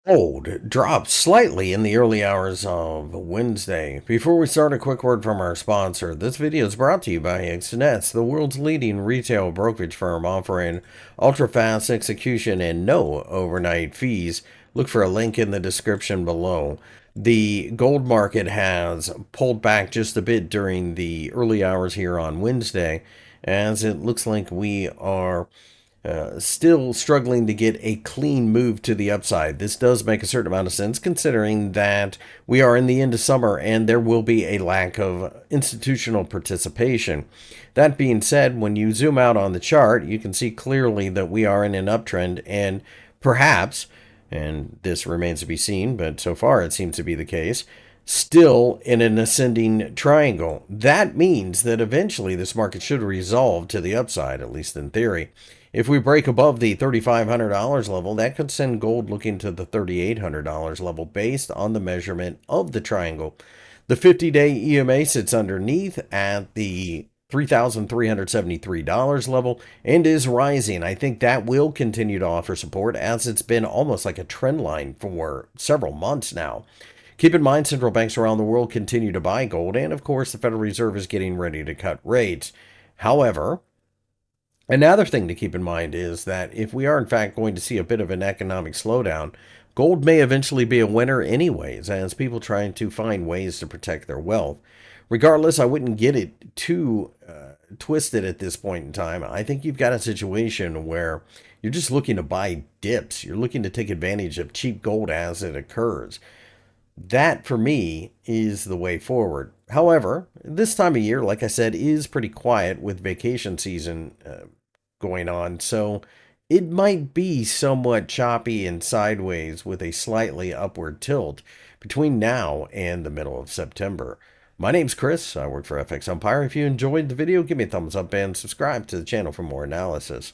Gold dropped slightly in the early hours of Wednesday. Before we start, a quick word from our sponsor. This video is brought to you by XAU, the world's leading retail brokerage firm offering ultra-fast execution and no overnight fees. Look for a link in the description below. The gold market has pulled back just a bit during the early hours here on Wednesday, as it looks like we are still struggling to get a clean move to the upside. This does make a certain amount of sense considering that we are in the end of summer and there will be a lack of institutional participation. That being said, when you zoom out on the chart, you can see clearly that we are in an uptrend and perhaps, and this remains to be seen, but so far it seems to be the case, still in an ascending triangle. That means that eventually this market should resolve to the upside, at least in theory. If we break above the $3,500 level, that could send gold looking to the $3,800 level based on the measurement of the triangle. The 50-day EMA sits underneath at the $3,373 level and is rising. I think that will continue to offer support as it's been almost like a trend line for several months now. Keep in mind, central banks around the world continue to buy gold, and of course, the Federal Reserve is getting ready to cut rates. However, another thing to keep in mind is that if we are in fact going to see a bit of an economic slowdown, gold may eventually be a winner anyways, as people trying to find ways to protect their wealth. Regardless, I wouldn't get it too twisted at this point in time. I think you've got a situation where you're just looking to buy dips. You're looking to take advantage of cheap gold as it occurs. That, for me, is the way forward. However, this time of year, like I said, is pretty quiet with vacation season going on. So it might be somewhat choppy and sideways with a slightly upward tilt between now and the middle of September. My name's Chris. I work for FXEmpire. If you enjoyed the video, give me a thumbs up and subscribe to the channel for more analysis.